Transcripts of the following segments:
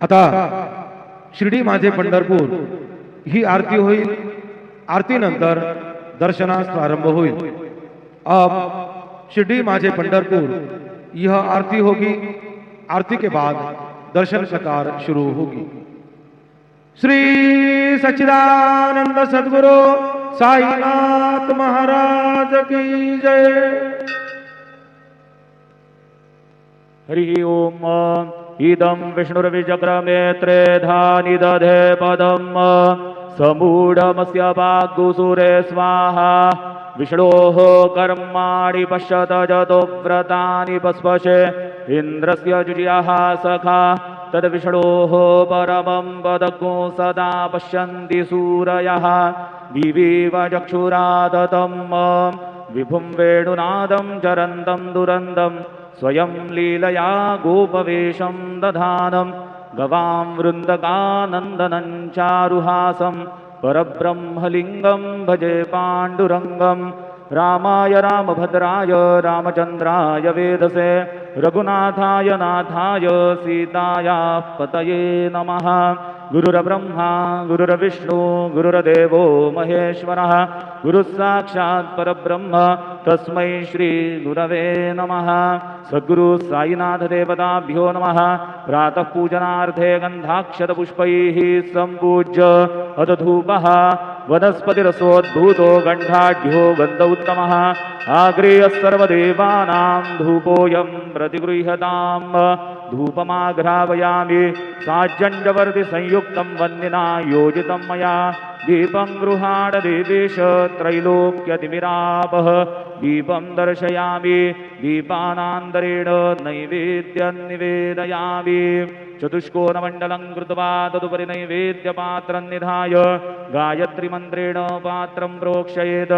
आता शिर्डी माझे पंढरपूर ही आरती होईल। आरती नंतर दर्शनास प्रारंभ होईल। अब शिर्डी माझे पंढरपुर यह आरती होगी। आरती के बाद दर्शन कतार शुरू होगी। श्री सच्चिदानंद सद्गुरु साईनाथ महाराज की जय। हरि ओम। इदं विष्णुर्विचक्रमे त्रेधा निदधे पदम् समूढमस्य वाग्गुसुरे स्वाहा। विष्णोः कर्माणि पश्यत जतो व्रतानि पस्पशे इन्द्रस्य जुज्याः सखा। तद्विष्णोः परमं पदको सदा पश्यन्ति सूरयः। विविव चक्षुरादतं विभुं वेणुनादं चरन्तं दुरन्दं स्वयं लीलया गोपवेशं दधानं। गवां वृन्दकानन्दनं चारुहासं परब्रह्मलिङ्गं भजे पाण्डुरङ्गं। रामाय रामभद्राय रामचन्द्राय वेदसे रघुनाथाय नाथाय सीताया पतये नमः। गुरुर्ब्रह्मा गुरुर्विष्णु गुरुर्देवो महेश्वरः। गुरुस्साक्षात् परब्रह्म तस्मै श्री गुरवे नमः। सद्गुरु साईनाथ देवताभ्यो नमः। प्रातः पूजनार्थे गन्धाक्षतपुष्पैः सम्पूज्य अथ धूपः वनस्पतिरसोद्भूतो गण्डाढ्यो गन्ध उत्तमः। आग्रेयः सर्वदेवानां धूपोऽयं प्रतिगृह्यताम्। धूपमाघ्रावयामि साज्जन्यवर्ति संयुक्तं वन्निना योजितं मया। दीपं गृहाण देवेश त्रैलोक्यतिमिरापः। दीपं दर्शयामि दीपानान्तरेण नैवेद्यं निवेदयामि। चतुष्कोणमण्डलं कृत्वा तदुपरि नैवेद्यपात्रं निधाय गायत्रीमन्त्रेण पात्रं प्रोक्षयेत्।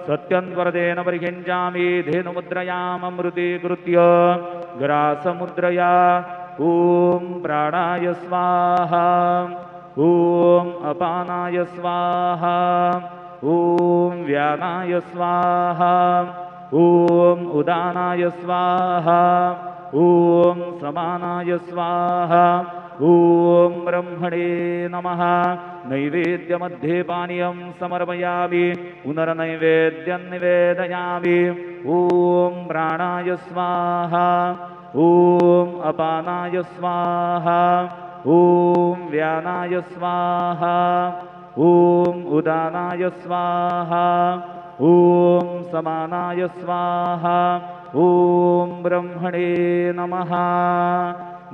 सत्यन्वरदेन परिषिञ्चामि धेनुमुद्रयाममृतीकृत्य ग्रासमुद्रया। ॐ प्राणाय स्वाहा। ॐ अपानाय स्वाहा। ॐ व्यानाय स्वाहा। ॐ उदानाय स्वाहा। ॐ समानाय स्वाहा। ॐ ब्रह्मणे नमः। नैवेद्यमध्ये पानीयं समर्पयामि पुनर्नैवेद्यं निवेदयामि। ॐ प्राणाय स्वाहा। ॐ अपानाय स्वाहा। ॐ व्यानाय स्वाहा। ॐ उदानाय स्वाहा। ॐ समानाय स्वाहा। ॐ ब्रह्मणे नमः।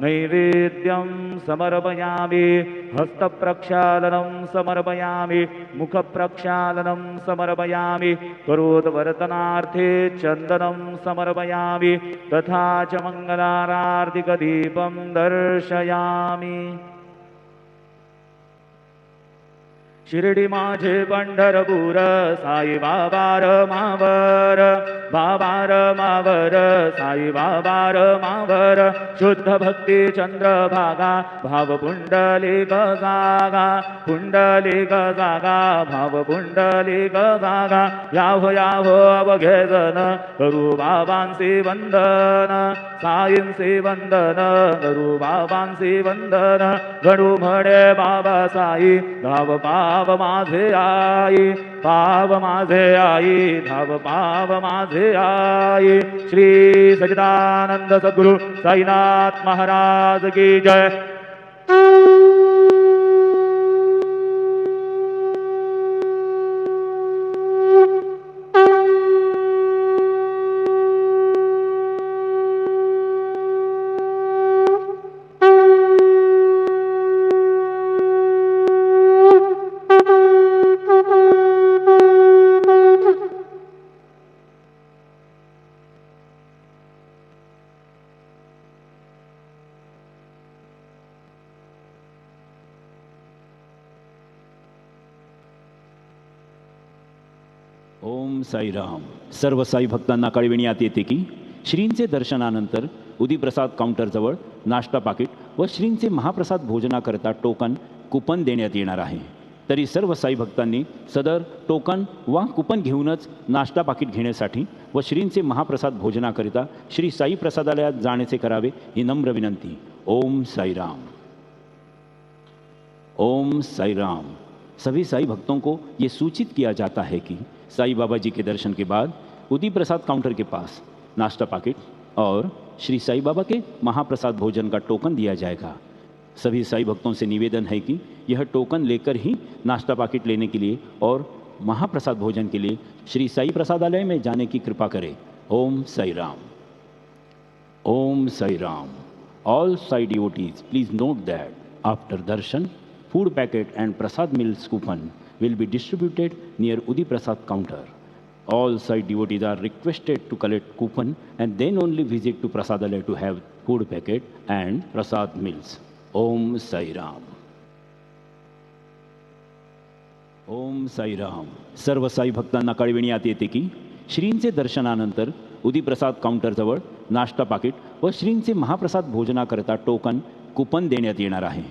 नैवेद्यं समर्पयामि। हस्तप्रक्षालनं समर्पयामि। मुखप्रक्षालनं समर्पयामि। करोद्वर्तनार्थे चन्दनं समर्पयामि। तथा च मङ्गलारार्तिकदीपं दर्शयामि। शिर्डी माझे पंढरपूर साई बाबा मावर। बाबा मावर साई बाबा मावर। शुद्ध भक्ती चंद्रभागा भाव पुंडलिक जागा। पुंडलिक जागा भाव पुंडलिक जागा। याहो याहो अवघे जन करू बाबांसी वंदन। साईंसी वंदन करू बाबांसी वंदन। घडू म्हणे बाबा साई धाव पाव माझे आई। पाव माझे आई धाव पाव माझे आई। श्री सच्चिदानंद सद्गुरु साईनाथ महाराज की जय। ओम साईराम। सर्व साई भक्तांना कळविण्यात येते की श्रींचे दर्शनानंतर उदीप्रसाद काउंटरजवळ नाश्ता पाकिट व श्रींचे महाप्रसाद भोजनाकरता टोकन कुपन देण्यात येणार आहे। तरी सर्व साई भक्तांनी सदर टोकन वा कुपन घेऊनच नाश्ता पाकिट घेण्यासाठी व श्रींचे महाप्रसाद भोजनाकरिता श्री साई प्रसादालयात जाण्याचे करावे ही नम्र विनंती। ओम साईराम। ओम साई राम। सभी साई भक्तों को ये सूचित किया जाता है कि साई बाबा जी के दर्शन के बाद उदी प्रसाद काउंटर के पास नाश्ता पैकेट और श्री साई बाबा के महाप्रसाद भोजन का टोकन दिया जाएगा। सभी साई भक्तों से निवेदन है कि यह टोकन लेकर ही नाश्ता पैकेट लेने के लिए और महाप्रसाद भोजन के लिए श्री साई प्रसादालय में जाने की कृपा करें। ओम साई राम। ओम Sai Ram. All Sai devotees, please note that after darshan, food packet and prasad meals coupon will be distributed near Udi Prasad counter. All Sai devotees are requested to collect coupon and then only visit to Prasadalaya to have food packet and prasad meals. Om Sai Ram. ओम साई राम। सर्व साई भक्तांना कळविण्यात येते की श्रींचे दर्शनानंतर उदी प्रसाद काउंटरजवळ नाश्ता पाकिट व श्रींचे महाप्रसाद भोजनाकरता टोकन कुपन देण्यात येणार आहे।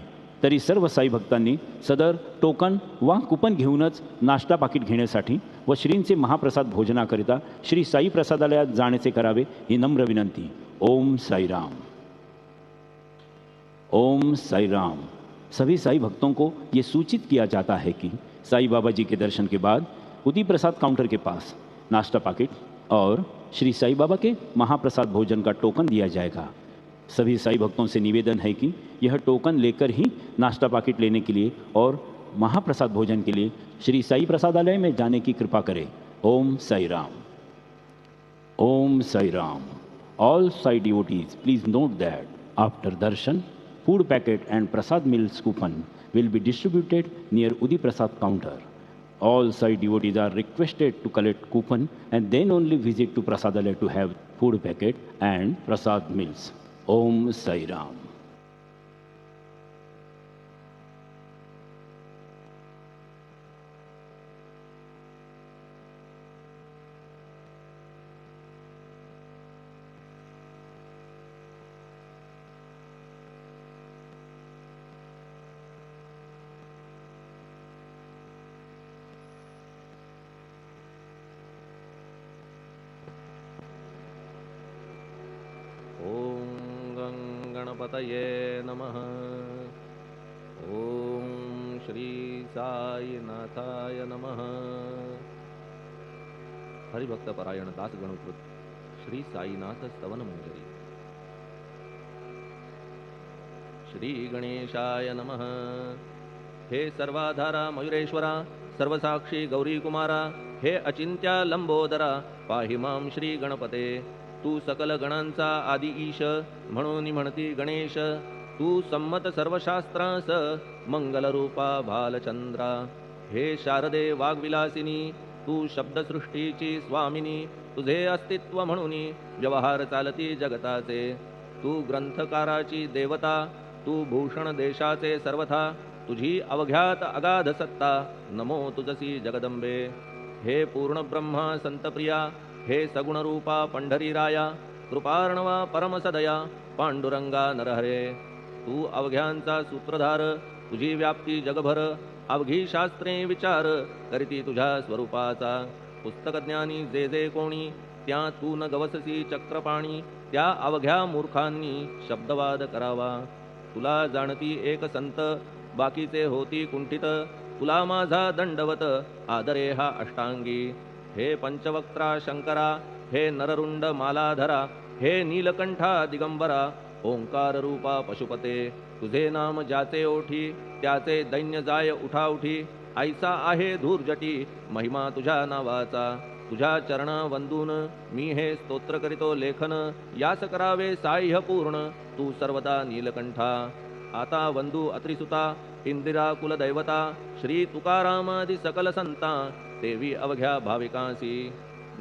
तरी सर्व साई भक्तांनी सदर टोकन वा कुपन घेऊनच नाश्ता पाकिट घेण्यासाठी व श्रींचे महाप्रसाद भोजनाकरिता श्री साई प्रसादालयात जाण्याचे करावे ही नम्र विनंती। ओम साई राम। ओम साई राम। सभी साई भक्तों को ये सूचित किया जाता है कि साई बाबा जी के दर्शन के बाद उदी प्रसाद काउंटर के पास नाश्ता पैकेट और श्री साई बाबा के महाप्रसाद भोजन का टोकन दिया जाएगा। सभी साई भक्तों से निवेदन है कि यह टोकन लेकर ही नाश्ता पैकेट लेने के लिए और महाप्रसाद भोजन के लिए श्री साई प्रसादालय में जाने की कृपा करें। ओम साई राम। ओम Sai Ram. All Sai devotees, please note that after darshan, food packet and prasad meals coupon will be distributed near Udi Prasad counter. All Sai devotees are requested to collect coupon and then only visit to Prasadalaya to have food packet and prasad meals. Om Sai Ram. गणपतये नमः। ओम श्री साईनाथाय नमः। हरिभक्त परायण दास गणकृत श्री साईनाथ स्तवन मंजरी। श्री गणेशाय नमः। हे सर्वाधारा मयुरेश्वरा, सर्वसाक्षी गौरी कुमारा, हे अचिंत्या लंबोदरा, पाहि मां श्री गणपते। तू सकल गणांचा आदि ईश, म्हणून म्हणती गणेश। तू संमत सर्वशास्त्रांस, मंगलरूपा भालचंद्रा। हे शारदे वाग्विलासिनी, तू शब्दसृष्टीची स्वामिनी। तुझे अस्तित्व म्हणून व्यवहार चालती जगताचे। तू ग्रंथकाराची देवता, तू भूषण देशाचे सर्वथा। तुझी अवघ्यात अगाध सत्ता, नमो तुझसी जगदंबे। हे पूर्ण ब्रह्मा संतप्रिया, हे सगुण रूपा पंढरीराया। कृपार्णवा परमसदया, पांडुरंगा नरहरे। तू अवघ्यांचा सूत्रधार, तुझी व्याप्ती जगभर। अवघी शास्त्रे विचार, करीती तुझ्या स्वरूपाचा। पुस्तकज्ञानी जे जे कोणी, त्या तू न गवससी चक्रपाणी। त्या अवघ्या मूर्खांनी शब्दवाद करावा। तुला जाणती एक संत, बाकीचे होती कुंठित। तुला माझा दंडवत, आदरे हा अष्टांगी। हे पंचवक्त्रा शंकरा, हे नररुंड मालाधरा। हे नीलकंठा दिगंबरा, ओंकार रूपा पशुपते। तुझे नाम ज्याचे ओठी, त्याचे दैन्य जाय उठाउठी। ऐसा आहे धूर्जटी, महिमा तुझ्या नावाचा। तुझ्या चरणा वंदून मी हे स्तोत्र करीतो लेखन। यास करावे साह्य पूर्ण, तू सर्वदा नीलकंठा। आता वंदू अत्रिसुता, इंदिरा कुलदैवता। श्री तुकारामादि सकल संता, देवी अवघ्या भाविकांसी।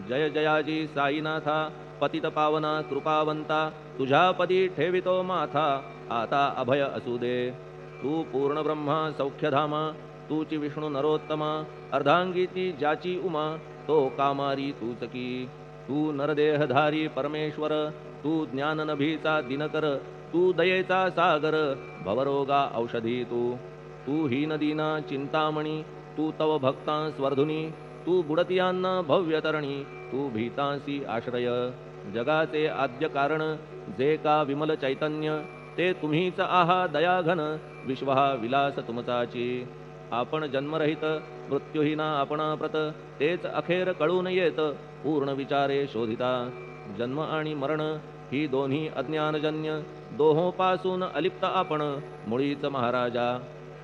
जय जयाजी साईनाथा, पतित पावना कृपावंता। तुझ्या पदी ठेवितो माथा, आता अभय असू दे। तू पूर्ण ब्रह्मा सौख्यधामा, तूची विष्णू नरोत्तमा। अर्धांगीती ज्याची उमा, तो कामारी तूच की। तू नरदेहधारी परमेश्वर, तू ज्ञाननभीचा दिनकर। तू दयेचा सागर, भवरोगा औषधी तू। तू हीन दीना चिंतामणी, तू तव भक्तां स्वर्धुनी। तू बुडतियांना भव्यतरणी, तू भीतांसी आश्रय। जगाचे आद्य कारण, जे का विमल चैतन्य। ते तुम्हीच आहा दयाघन विश्व हा विलास तुमचाची आपण जन्मरहित मृत्यूहीना आपणा प्रत तेच अखेर कळून येत पूर्ण विचारे शोधिता जन्म आणि मरण ही दोन्ही अज्ञानजन्य दोहोपासून अलिप्त आपण मुळीच महाराजा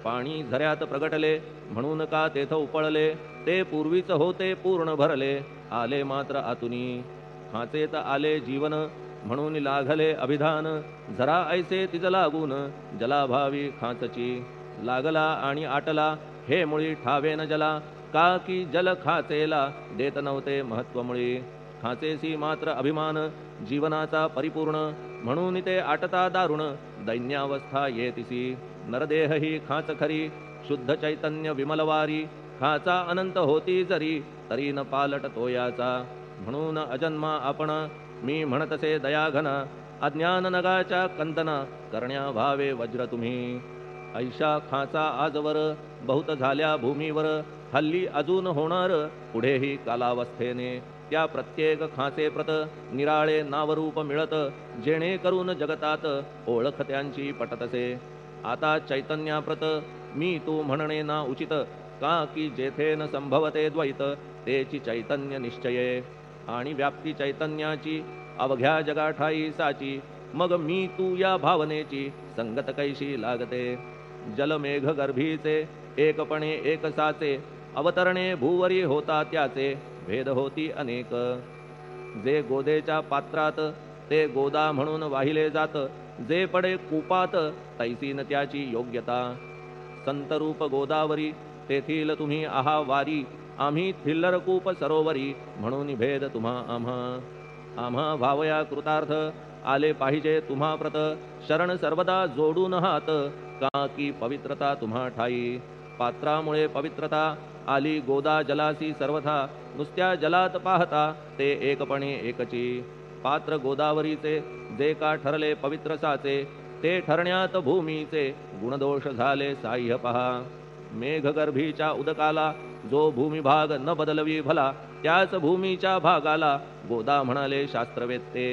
पाणी झऱ्यात प्रगटले म्हणून का तेथ उपळले ते पूर्वीच होते पूर्ण भरले आले मात्र आतुनी खाचेत आले जीवन म्हणून लागले अभिधान झरा ऐसे तिज लागून जलाभावी खाचची लागला आणि आटला हे मुळी ठावेन जला का की जल खाचेला देत नव्हते महत्वमुळी खाचेसी मात्र अभिमान जीवनाचा परिपूर्ण म्हणून ते आटता दारुण दैन्यावस्था येतिसी नरदेह ही खाच खरी शुद्ध चैतन्य विमलवारी खाचा अनंत होती जरी तरी न पालट तोयाचा म्हणून अजन्मा आपण मी म्हणतसे दयाघन अज्ञान नगाच्या कंतना करण्या भावे वज्र तुम्ही ऐशा खाचा आजवर बहुत झाल्या भूमीवर हल्ली अजून होणार पुढेही कालावस्थेने त्या प्रत्येक खाचे प्रत निराळे नावरूप मिळत जेणे करून जगतात ओळख त्यांची पटतसे आता चैतन्याप्रत मी तू म्हणणे ना उचित का की जेथे न संभवते द्वैत तेची चैतन्य निश्चये आणि व्याप्ती चैतन्याची अवघ्या जगाठाई साची मग मी तू या भावनेची संगत कैशी लागते जलमेघ गर्भीचे एकपणे एक साचे अवतरणे भूवरी होता त्याचे भेद होती अनेक जे गोदेच्या पात्रात ते गोदा म्हणून वाहिले जात जे पडे कूपात तैसीन त्याची योग्यता संतरूप गोदावरी तेथील तुम्ही आहा वारी आम्ही थिल्लर कूप सरोवरी म्हणून भेद तुम्हा आम्हा भावया कृतार्थ आले पाहिजे तुम्हा प्रत शरण सर्वदा जोडून हात का की पवित्रता तुम्हा ठाई पात्रामुळे पवित्रता आली गोदा जलासी सर्वथा नुसत्या जलात पाहता ते एकपणे एकची पात्र गोदावरीचे जे का ठरले पवित्र साचे ते ठरण्यात भूमीचे गुणदोष झाले साह्य पहा मेघगर्भीच्या उदकाला जो भूमिभाग न बदलवी भला त्याच भूमीच्या भागाला गोदा म्हणाले शास्त्रवेत्ते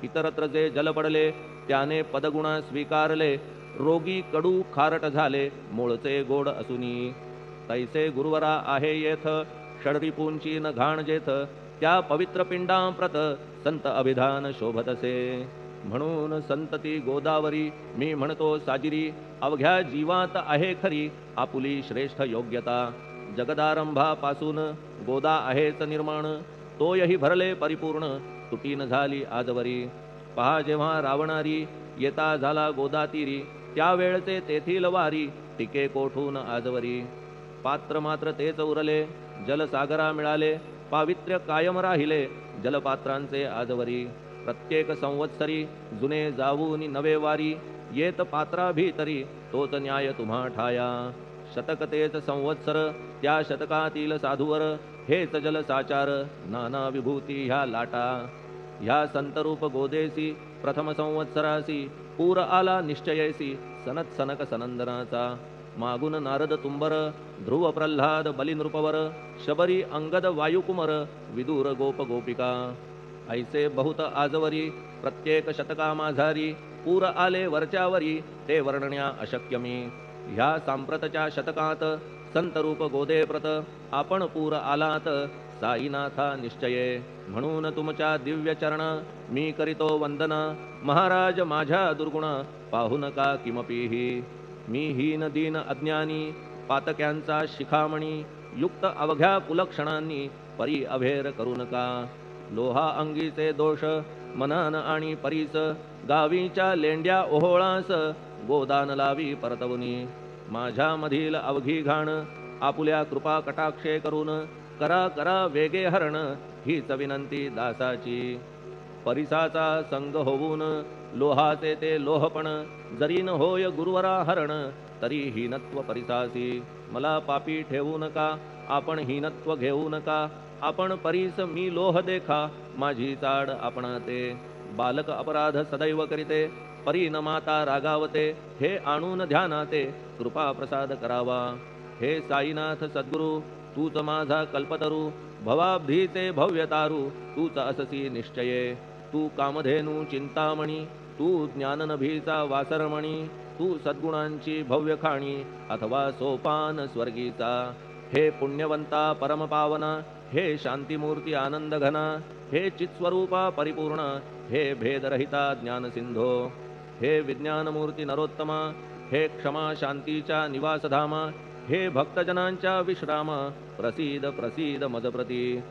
इतरत्र जे जल पडले त्याने पदगुण स्वीकारले रोगी कडू खारट झाले मूळचे गोड असुनी तैसे गुरुवरा आहे येथ षडरिपूंची न घाण जेथ त्या पवित्र पिंडांप्रत संत अभिधान शोभतसे म्हणून संतती गोदावरी मी म्हणतो साजिरी अवघ्या जीवात आहे खरी आपुली श्रेष्ठ योग्यता जगदारंभापासून गोदा आहेच निर्माण तोयही भरले परिपूर्ण तुटीन झाली आजवरी पहा जेव्हा रावणारी येता झाला गोदातीरी त्यावेळचे तेथील वारी टिके कोठून आजवरी पात्र मात्र तेच उरले जलसागरा मिळाले पावित्र्य कायम राहिले जलपात्रांचे आजवरी प्रत्येक संवत्सरी जुने जाऊनी नवे वारी येत पात्रा भीतरी तोच न्याय तुम्हा ठाया शतक तेच संवत्सर त्या शतकातील साधूवर हेच जल साचार नाना विभूती ह्या लाटा ह्या संतरूप गोदेसी प्रथम संवत्सरासी पूर आला निश्चयेसी सनत सनक सनंदनाचा मागून नारद तुंबर ध्रुव प्रल्हाद बलिनृपवर शबरी अंगद वायुकुमर विदूर गोप गोपिका ऐसे बहुत आजवरी प्रत्येक शतका माझारी पूर आले वरच्यावरी ते वर्णण्या अशक्य मी ह्या सांप्रतच्या शतकात संतरूप गोदेप्रत आपण पूर आलात साईनाथा निश्चये म्हणून तुमच्या दिव्य चरण मी करीतो वंदना महाराज माझ्या दुर्गुण पाहू नका किमपीही मी हीन दीन अज्ञानी पातक्यांचा शिखामणी युक्त अवघ्या कुलक्षणांनी परी अभेर करू नका लोहा अंगीचे दोष मनान आणि परीस गावीच्या लेंड्या ओहोळास गोदान लावी परतवनी माझ्या मधील अवघी घाण आपुल्या कृपा कटाक्षे करून करा करा वेगे हरण हीच विनंती दासाची परिसाचा संग होऊन लोहाचे ते लोहपण जरी न होय गुरुवरा हरण तरी हीनत्व परिसासी मला पापी ठेवू नका आपण हीनत्व घेऊ नका आपण परीस मी लोह देखा माझी चाड आपणाते बालक अपराध सदैव करीते परी न माता रागावते हे आणून ध्यानाते कृपा प्रसाद करावा हे साईनाथ सद्गुरु तूच माझा कल्पतरू भवाब्धीचे भव्य तारू तूच अससी निश्चये तू कामधेनू चिंतामणी तू ज्ञाननभीचा वासरमणी, तू सद्गुणांची भव्य खाणी, अथवा सोपान स्वर्गीचा. हे पुण्यवंता परमपावना, हे शांतीमूर्ती आनंद घना, हे चित्स्वरूपा परिपूर्ण, हे भेदरहिता ज्ञानसिंधो. हे विज्ञानमूर्ती नरोत्तमा, हे क्षमा शांतीच्या निवासधामा, हे भक्तजनांच्या विश्रामा, प्रसीद प्रसीद मजप्रती.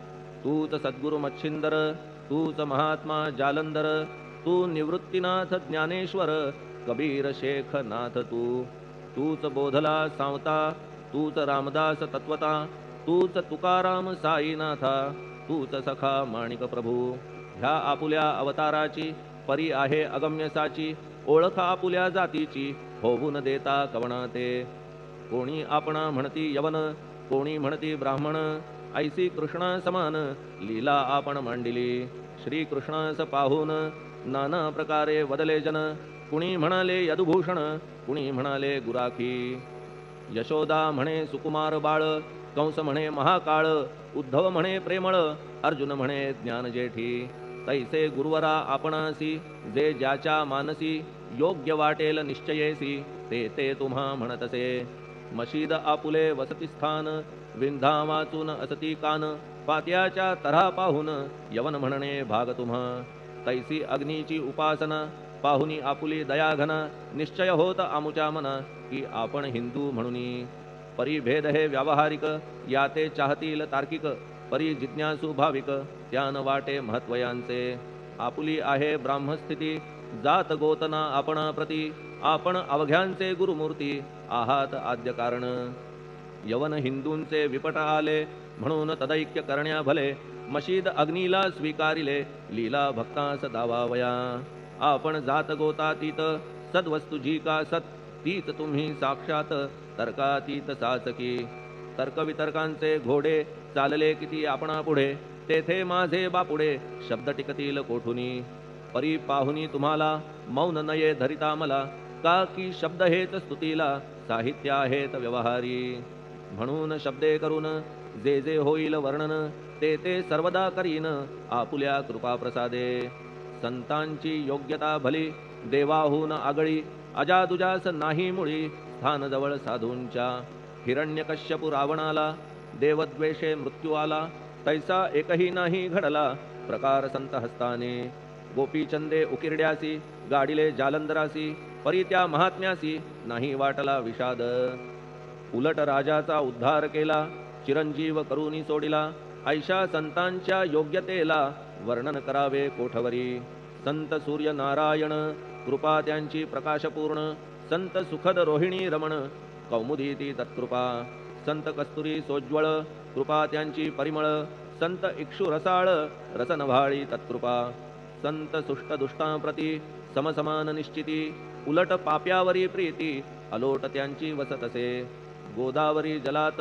तूच सद्गुरु मच्छिंदर, तूच महात्मा जालंधर, तू निवृत्तीनाथ ज्ञानेश्वर, कबीर शेख नाथ तूच बोधला सांवता, तूच रामदास तत्वता, तूच तुकाराम साईनाथा, तूच सखा माणिक प्रभू. ह्या आपुल्या अवताराची परी आहे अगम्य साची, ओळख आपुल्या जातीची होऊन देता कवणा ते. कोणी आपणा म्हणती यवन, कोणी म्हणती ब्राह्मण, ऐसी कृष्णा समान लीला आपण मांडिली. श्री कृष्णास पाहून नाना प्रकारे वदले जन, कुणी म्हणाले यदुभूषण, कुणी म्हणाले गुराखी. यशोदा म्हणे सुकुमार बाळ, कंस म्हणे महाकाळ, उद्धव म्हणे प्रेमळ, अर्जुन म्हणे ज्ञानजेठी. तैसे गुरुवरा आपणासी, जे ज्याच्या मानसी योग्य वाटेल निश्चयेसी, ते ते तुम्हा म्हणतसे. मशीद आपुले वसती स्थान, विंधा वाचून असती कान, पात्याच्या तऱ्हा पाहून यवन म्हणणे भाग तुम्हा. तैसी अग्नीची उपासना पाहुनी आपुली दयाघना, निश्चय होत आमुच्या मना की आपण हिंदू म्हणूनी. परिभेद हे व्यावहारिक, याते चाहतील तार्किक, परी जिज्ञासू भाविक, त्यान वाटे महत्वयांचे. आपुली आहे ब्राह्मस्थिती, जात गोतना आपणा प्रती, आपण अवघ्यांचे गुरुमूर्ती आहात आद्य कारण. यवन हिंदूंचे विपट आले, म्हणून तदैक्य करण्या भले, मशीद अग्नीला स्वीकारिले, लीला भक्तास दावावया. आपण जात गोतातीत, सद्वस्तू जी का सत, तीच तुम्ही साक्षात तर्कातीत साचकी. तर्कवितर्कांचे घोडे चालले किती आपणा पुढे, तेथे माझे बापुडे शब्द टिकतील कोठुनी. परी पाहुनी तुम्हाला मौन नये धरिता मला, का की शब्द हेच स्तुतीला साहित्य आहेत व्यवहारी. म्हणून शब्दे करून जे जे होईल वर्णन, ते ते सर्वदा करीन आपुल्या कृपा प्रसादे. संतांची योग्यता भली, देवाहून आगळी, अजादुजास नाही मुळी, स्थान जवळ साधूंच्या. हिरण्यकश्यपू रावणाला, देवद्वेषे मृत्यू आला, तैसा एकही नाही घडला प्रकार संत हस्ताने. गोपीचंदे उकिरड्यासी, गाडिले जालंधरासी, परी त्या महात्म्यासी नाही वाटला विषाद. उलट राजाचा उद्धार केला, चिरंजीव करूनी सोडिला, ऐशा संतांच्या योग्यतेला वर्णन करावे कोठवरी. संत सूर्य नारायण, कृपा त्यांची प्रकाशपूर्ण, संत सुखद रोहिणी रमण, कौमुदी ती तत्कृपा. संत कस्तुरी सोज्वळ, कृपा त्यांची परिमळ, संत इक्षु रसाळ, रसनभाळी तत्कृपा. संत सुष्ट दुष्टांप्रती समसमान निश्चिती, उलट पाप्यावरी प्रीती, अलोट त्यांची वसतसे. गोदावरी जलात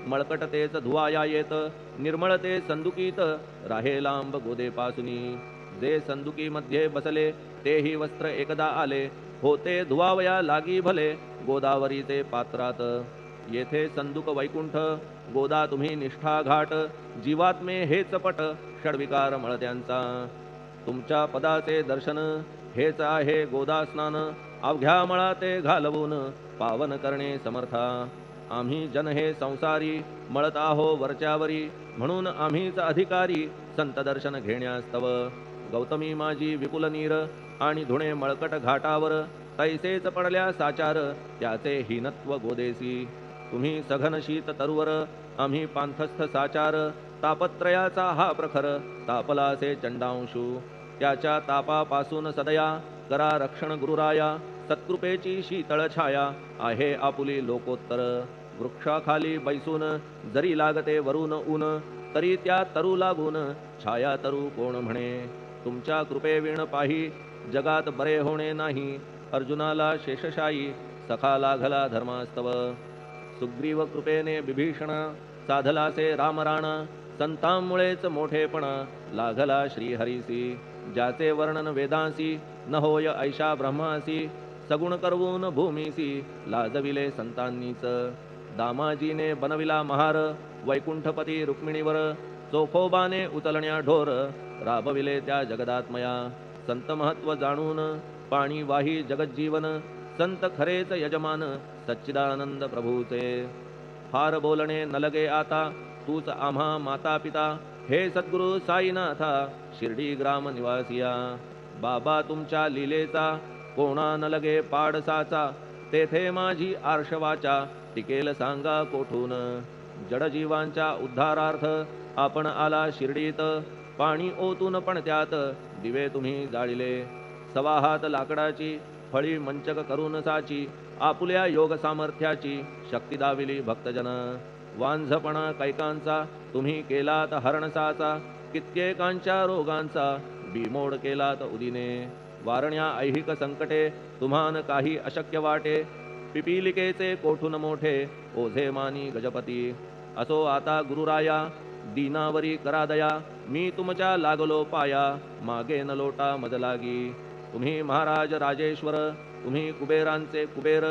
मळकट तेच धुवाया येत, निर्मळ ते संदुकीत राहे लांब गोदेपासुनी. जे संदुकीमध्ये बसले, तेही वस्त्र एकदा आले, होते धुवावया लागी भले गोदावरीचे पात्रात. येथे संदुक वैकुंठ, गोदा तुम्ही निष्ठा घाट, जीवात्मे हेच पट, षडविकार मळत्यांचा. तुमच्या पदाचे दर्शन हेच आहे गोदा स्नान, अवघ्या मळा ते घालवून पावन करणे समर्था. आम्ही जन हे संसारी, मळत आहो वरच्यावरी, म्हणून आम्हीच अधिकारी संत दर्शन घेण्यास्तव. गौतमी माझी विपुल नीर, आणि धुणे मळकट घाटावर, तैसेच पडल्या साचार त्याचे हीनत्व गोदेसी. तुम्ही सघन शीत तरुवर, आम्ही पांथस्थ साचार, तापत्रयाचा हा प्रखर तापलासे चंडांशू. त्याच्या तापापासून सदया करा रक्षण गुरुराया, सत्कृपेची शीतळ छाया आहे आपुली लोकोत्तर. वृक्षाखाली बैसून जरी लागते वरून ऊन, तरी त्या तरू लागून छाया तरू कोण म्हणे. तुमच्या कृपेविण पाही जगात बरे होणे नाही, अर्जुनाला शेषशायी सखा लागला धर्मास्तव. सुग्रीव कृपेने बिभीषणा, साधलासे रामराणा, संतांमुळेच मोठेपणा लागला श्रीहरीसी. ज्याचे वर्णन वेदांसी, न होय ऐशा ब्रह्मासी, सगुण करवून भूमीसी लाजविले संतांनीच. दामाजीने बनविला महार, वैकुंठपती रुक्मिणीवर, चोखोबाने उचलण्या ढोर राबविले त्या जगदात्मया. संत महत्व जाणून पाणी वाही जगज्जीवन संत खरेच यजमान सच्चिदानंद प्रभूचे फार बोलणे न लगे आता तूच आम्हा माता पिता हे सद्गुरु साईनाथा शिर्डी ग्राम निवासिया बाबा तुमच्या लीलेचा कोणा न लगे पाडसाचा तेथे माझी आर्षवाचा टिकेल सांगा कोठून जडजीवांच्या उद्धारार्थ आपण आला शिर्डीत पाणी ओतून पण त्यात दिवे तुम्ही जाळिले सवा हात लाकडाची फळी मंचक करून साची आपुल्या योग सामर्थ्याची शक्ती दाविली भक्तजन वांझपणा कैकांचा तुम्ही केलात हरणसाचा कित्येकांच्या रोगांचा बिमोड केलात उदिने वारण्या ऐहिक संकटे तुम्हान काही अशक्य वाटे पिपीलिकेचे कोठून मोठे ओझे मानी गजपती असो आता गुरुराया दीनावरी करा दया मी तुमच्या लागलो पाया मागे न लोटा मज लागी तुम्ही महाराज राजेश्वर तुम्ही कुबेरांचे कुबेर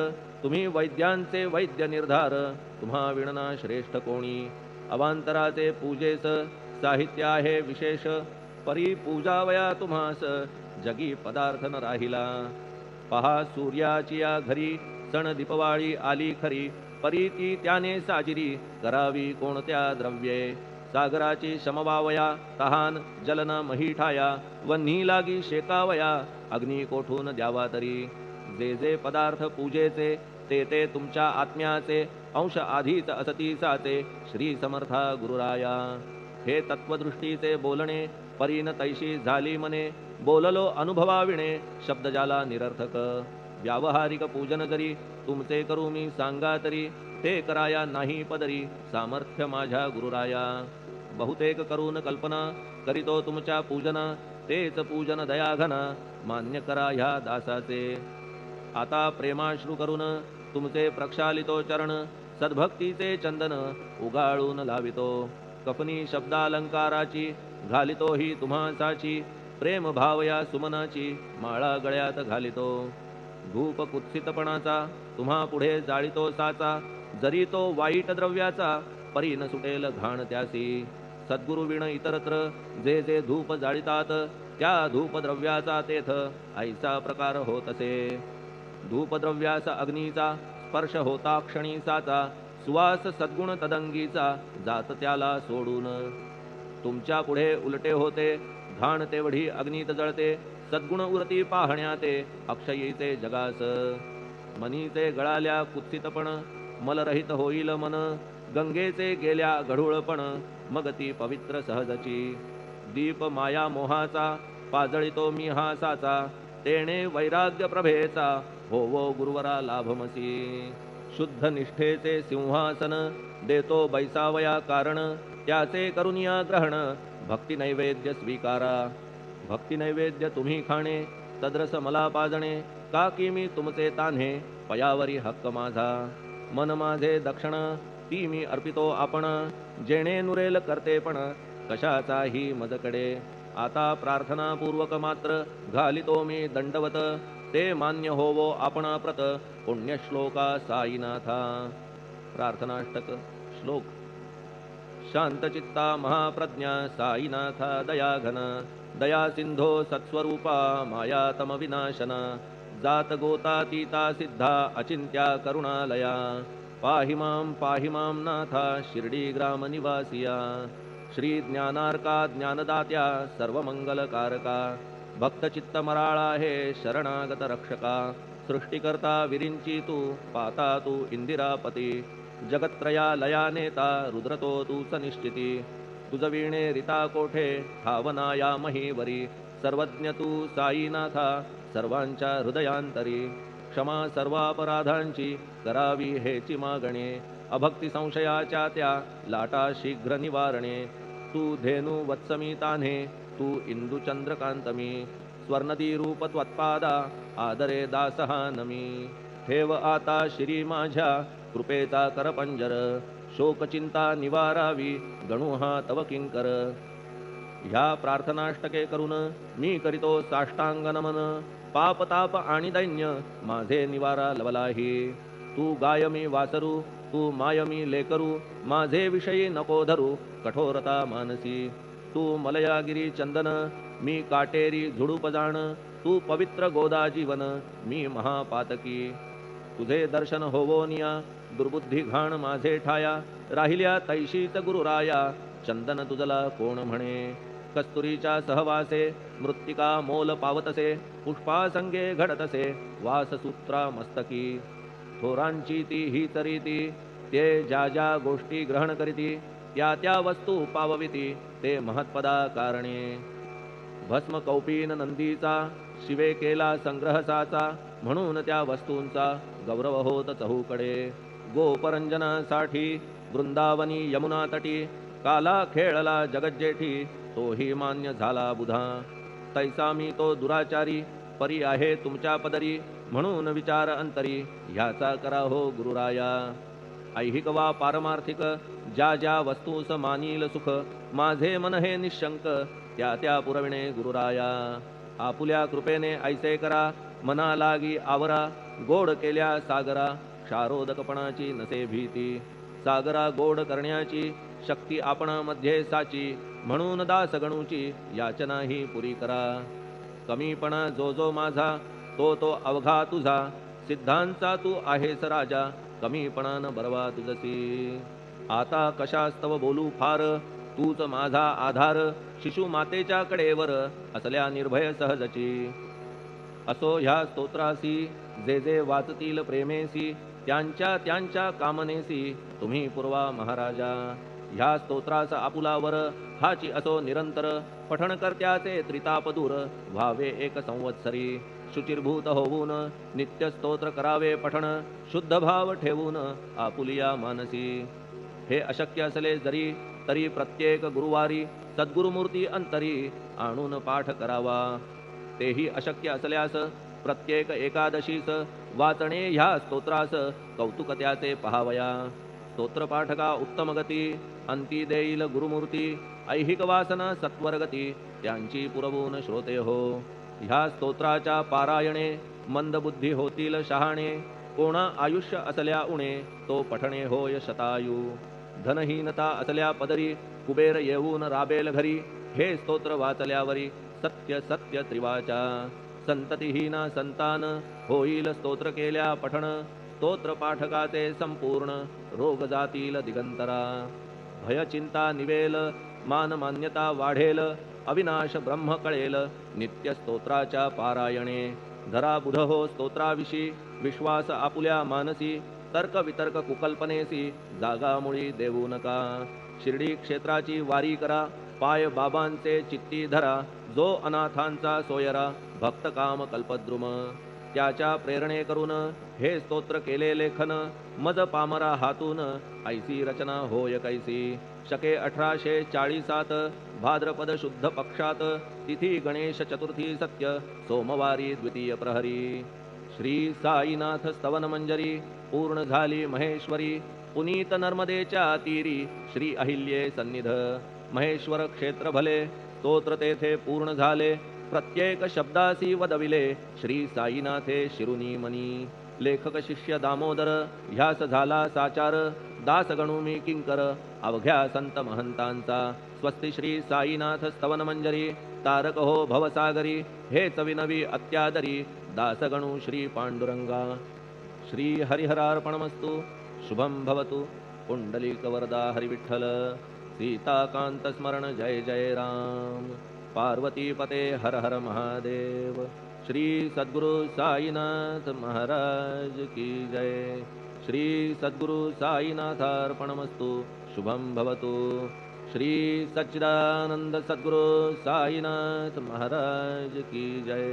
तुम्ही वैद्यांचे वैद्य निर्धार तुम्हा विणना श्रेष्ठ कोणी अवांतराचे पूजेस साहित्य आहे विशेष परी पूजावया तुम्हास जगी पदार्थ न राहिला पहा सूर्याची या घरी सण दीपवाळी आली खरी परी ती त्याने साजिरी करावी कोणत्या द्रव्ये सागराची शमवावया तहान जलन महीठाया वन्ही लागी शेकावया अग्नी कोठून द्यावा तरी जे जे पदार्थ पूजेचे ते ते तुमच्या आत्म्याचे अंश आधीच असतीसाचे श्री समर्था गुरुराया हे तत्वदृष्टीचे बोलणे परीन तैशी झाली मने बोललो अनुभवाविणे शब्द जाला निरर्थक व्यावहारिक पूजन जरी तुमचे करू मी सांगा तरी ते कराया नाही पदरी सामर्थ्य माझ्या गुरुराया बहुतेक करून कल्पना करीतो तुमच्या पूजन तेच पूजन दयाघन मान्य करा ह्या दासाचे आता प्रेमाश्रू करून तुमचे प्रक्षालितो चरण सद्भक्तीचे चंदन उगाळून लावितो कफनी शब्दालंकाराची घालितो ही तुम्हासाची प्रेम भावया सुमनाची माळा गळ्यात घालितो धूप कुत्सितपणाचा तुम्हा पुढे जाळितो साचा जरी तो वाईट द्रव्याचा परी न सुटेल घाण त्यासी सद्गुरु विण इतरत्र जे जे धूप जाळितात त्या धूपद्रव्याचा तेथ ऐसा प्रकार होत असे धूपद्रव्याचा अग्नीचा स्पर्श होता क्षणी साचा सुवास सद्गुण तदंगीचा जात त्याला सोडून तुमच्या पुढे उलटे होते घाण तेवढी अग्नीत जळते सद्गुण उरती पाहण्याते अक्षयीचे जगास मनीचे गळाल्या कुत्सितपण मलरहित होईल मन गंगेचे गेल्या गढूळपण मग ती पवित्र सहजची दीप माया मोहाचा पाजळितो मी हा साचा तेणे वैराग्य प्रभेचा होवो गुरुवरा लाभमसी शुद्ध निष्ठेचे सिंहासन देतो बैसावया कारण त्याचे करुनिया ग्रहण भक्ती नैवेद्य स्वीकारा भक्ती नैवेद्य तुम्ही खाणे तद्रस मला पाजणे का की मी तुमचे तान्हे पयावरी हक्क माझा मन माझे दक्षिण ती मी अर्पितो आपण जेणे नुरेल करतेपण कशाचाही मजकडे आता प्रार्थनापूर्वक मात्र घालितो मी दंडवत ते मान्य होवो आपण प्रत पुण्यश्लोका साईनाथा प्रार्थनाष्टक श्लोक शांतचित्ता महाप्रज्ञा साईनाथा दयाघन दया सिंधो सत्स्वरूपा मायातम विनाशन जात गोतातीता सिद्धा अचिंत्या करुणालया पाहि मां नाथा शिर्डी ग्राम निवासिया श्री ज्ञानार्का ज्ञानदात्या सर्वमंगलकारका भक्तचित्त मराळा हे शरणागत रक्षका सृष्टिकर्ता विरिंची तू पाता तू इंदिरापती जगत्त्रया लया नेता रुद्रतो तूच निश्चिती तुझ वीणे रिता कोठे ठावनाया महीवरी सर्वज्ञ तू साईनाथा सर्वांच्या हृदयांतरी क्षमा सर्वापराधांची करावी हेची मागणे अभक्ती संशयाच्या त्या लाटा शीघ्र निवारणे तू धेनु वत्समी तान्हे तू इंदू चंद्रकांतमी स्वर्णदी रूप त्वत्पादा आदरे दासहा नमी ठेव आता श्री माझ्या कृपेचा करपंजर शोकचिंता निवारावी गणू हा तव किंकर ह्या प्रार्थनाष्टके करून मी करीतो साष्टांग नमन पाप ताप आणि दैन्य माझे निवारा लवलाही तू गाय मी वासरू तू माय मी लेकरू माझे विषयी नको धरू कठोरता मानसी तू मलयागिरी चंदन मी काटेरी झुडूप जाण तू पवित्र गोदा जीवन मी महापातकी तुझे दर्शन होवोनिया दुर्बुद्धी घाण माझे ठाया राहिल्या तैशीच गुरुराया चंदन तुझला कोण म्हणे कस्तुरीच्या सहवासे मृत्तिका मोल पावतसे पुष्पासंगे घडतसे वाससूत्रा मस्तकी थोरांची ती ही तरीती ते ज्या ज्या गोष्टी ग्रहण करीती त्या त्या वस्तू पावविती ते महत्पदा कारणे भस्म कौपीन नंदीचा शिवे केला संग्रह साचा म्हणून त्या वस्तूंचा गौरव होत चहूकडे गोपरंजनासाठी वृंदावनी यमुना तटी काला खेळला जगज्जेठी तोही मान्य झाला बुधा तैसा मी तो दुराचारी परी आहे तुमच्या पदरी म्हणून विचार अंतरी ह्याचा करा हो गुरुराया ऐहिक वा पारमार्थिक ज्या ज्या वस्तूस मानील सुख माझे मन हे निशंक त्या त्या पुरविणे गुरुराया आपुल्या कृपेने ऐसे करा मना लागी आवरा गोड केल्या सागरा क्षारोदकपणाची नसे भीती सागरा गोड करण्याची शक्ती आपणामध्ये साची म्हणून दास गणूची याचना ही पुरी करा कमीपणा जो जो माझा तो तो अवघा तुझा सिद्धांचा तू आहेस राजा कमीपणान बरवा तुझसी आता कशास्तव बोलू फार तूच माझा आधार शिशु मातेच्या कडेवर असल्या निर्भय सहजची असो ह्या स्तोत्रासी जे जे वाचतील प्रेमेसी त्यांच्या त्यांच्या कामनेसी तुम्ही पुरवा महाराजा ह्या स्तोत्रास आपुलावर हाची असो निरंतर पठण करत्याचे त्रिताप दूर व्हावे एक संवत्सरी शुचिर्भूत होऊन नित्य स्तोत्र करावे पठण शुद्ध भाव ठेवून आपुलिया मानसी हे अशक्य असले जरी तरी प्रत्येक गुरुवारी सद्गुरुमूर्ती अंतरी आणून पाठ करावा तेही अशक्य असल्यास प्रत्येक एकादशीस वाचणे ह्या स्तोत्रास कौतुक त्याचे पहावया स्तोत्रपाठका उत्तम गती अंती देईल गुरुमूर्ती ऐहिक वासना सत्वरगती त्यांची पुरवून श्रोते हो ह्या स्तोत्राच्या पारायणे मंदबुद्धी होतील शहाणे कोणा आयुष्य असल्या उणे तो पठणे होय शतायू धनहीनता असल्या पदरी कुबेर येऊन राबेल घरी हे स्तोत्र वाचल्यावरी सत्य सत्य त्रिवाचा संततिहीना संतान होईल स्तोत्र केल्या पठण स्तोत्र पाठकाचे संपूर्ण रोग जातील दिगंतरा भय चिंता निवेल मान मान्यता वाढेल अविनाश ब्रह्म कळेल नित्य स्तोत्राच्या पारायणे धरा बुध हो स्तोत्राविषयी विश्वास आपुल्या मानसी तर्क वितर्क कुकल्पनेसी जागामुळी देऊ नका शिर्डी क्षेत्राची वारी करा पाय बाबांचे चित्ती धरा जो अनाथांचा सोयरा भक्त काम कल्पद्रुम त्याच्या प्रेरणे करून हे स्तोत्र केले लेखन मज पामरा हातून ऐसी रचना होय कैसी शके 1840 भाद्रपद शुद्ध पक्षात तिथी गणेश चतुर्थी सत्य सोमवारी द्वितीय प्रहरी श्री साईनाथ स्तवन मंजरी पूर्ण झाली महेश्वरी पुनीत नर्मदेच्या तीरी श्री अहिल्ये सन्निध महेश्वर क्षेत्र भले स्तोत्र तेथे पूर्ण झाले प्रत्येक शब्दासी वदविले श्री साईनाथे शिरुनी मनी लेखक शिष्य दामोदर ह्यास झाला साचार दास गणू मी किंकर अवघ्या संत महंतांचा स्वस्ति श्री साईनाथ स्तवन मंजरी तारक हो भवसागरी हेच विनवी अत्यादरी दासगणू श्री पांडुरंगा श्री हरिहरार्पणमस्तु शुभम भवतु पुंडलिक वरदा हरिविठ्ठल सीताकांत स्मरण जय जय राम पार्वती पते हर हर महादेव श्री सद्गुरु साईनाथ महाराज की जय श्री सद्गुरु साईनाथार्पणमस्तु शुभम भवतु श्री सच्चिदानंद सद्गुरु साईनाथ महाराज की जय।